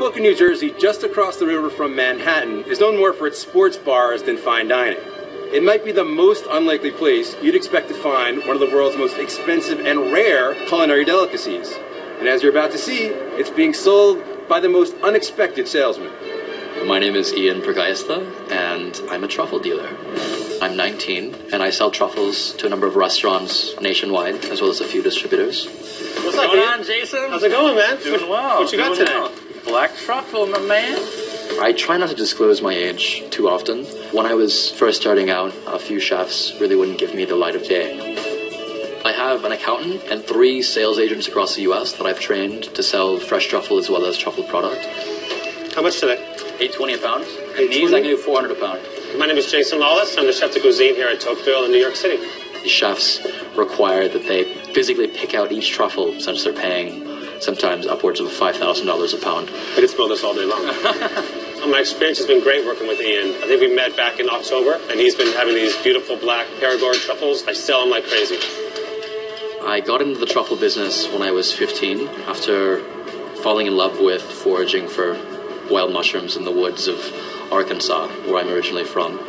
Hoboken, New Jersey, just across the river from Manhattan, is known more for its sports bars than fine dining. It might be the most unlikely place you'd expect to find one of the world's most expensive and rare culinary delicacies. And as you're about to see, it's being sold by the most unexpected salesman. My name is Ian Pergaista, and I'm a truffle dealer. I'm 19, and I sell truffles to a number of restaurants nationwide, as well as a few distributors. What's up, Ian? Jason? How's it going, man? Doing well. What you got today? Well. Black truffle, my man. I try not to disclose my age too often. When I was first starting out, a few chefs really wouldn't give me the light of day. I have an accountant and 3 sales agents across the U.S. that I've trained to sell fresh truffle as well as truffle product. How much today? $8.20 a pound. And these I can do $400 a pound. My name is Jason Lawless. I'm the chef de cuisine here at Tocqueville in New York City. The chefs require that they physically pick out each truffle since they're paying sometimes upwards of $5,000 a pound. I could smell this all day long. My experience has been great working with Ian. I think we met back in October, and he's been having these beautiful black Perigord truffles. I sell them like crazy. I got into the truffle business when I was 15 after falling in love with foraging for wild mushrooms in the woods of Arkansas, where I'm originally from.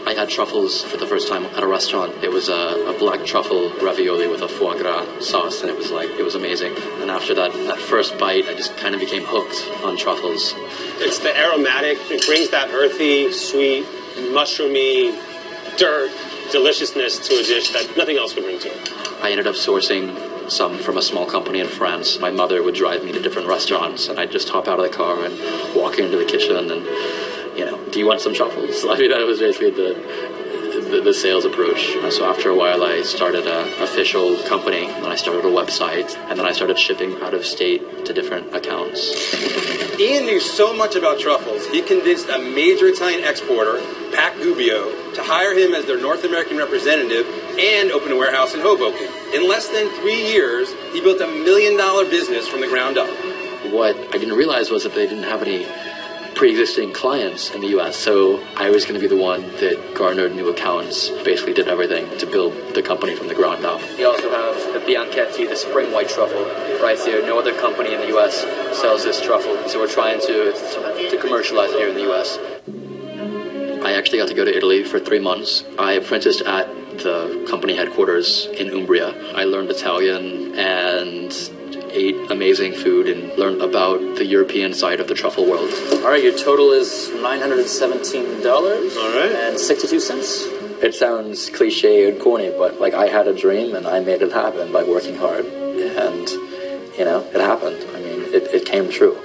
I had truffles for the first time at a restaurant. It was a black truffle ravioli with a foie gras sauce, and it was amazing. And after that first bite, I just kind of became hooked on truffles. It's the aromatic, it brings that earthy, sweet, mushroomy, dirt deliciousness to a dish that nothing else could bring to it. I ended up sourcing some from a small company in France. My mother would drive me to different restaurants, and I'd just hop out of the car and walk into the kitchen and, do you want some truffles? I mean, that was basically the sales approach. So after a while, I started an official company, and I started a website, and then I started shipping out of state to different accounts. Ian knew so much about truffles, he convinced a major Italian exporter, Pac Gubbio, to hire him as their North American representative and open a warehouse in Hoboken. In less than 3 years, he built a $1 million business from the ground up. What I didn't realize was that they didn't have any pre-existing clients in the U.S., so I was going to be the one that garnered new accounts, basically did everything to build the company from the ground up. We also have the Bianchetti, the spring white truffle, right here. No other company in the U.S. sells this truffle, so we're trying to commercialize it here in the U.S. I actually got to go to Italy for 3 months. I apprenticed at the company headquarters in Umbria. I learned Italian and ate amazing food and learned about the European side of the truffle world. All right, your total is $917. All right. And 62 cents. It sounds cliche and corny, but I had a dream and I made it happen by working hard. And, it happened. I mean, it came true.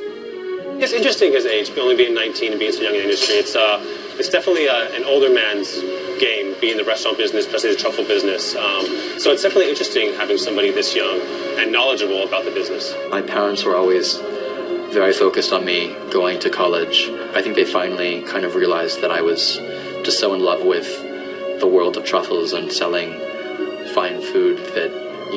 It's interesting his age, only being 19 and being so young in the industry. It's definitely an older man's game, being in the restaurant business, especially the truffle business. So it's definitely interesting having somebody this young and knowledgeable about the business. My parents were always very focused on me going to college. I think they finally kind of realized that I was just so in love with the world of truffles and selling fine food that,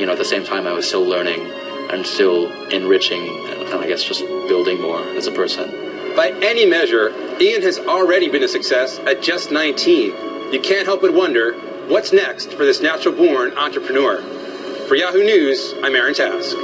at the same time I was still learning and still enriching and I guess just building more as a person. By any measure, Ian has already been a success at just 19. You can't help but wonder, what's next for this natural-born entrepreneur? For Yahoo News, I'm Aaron Task.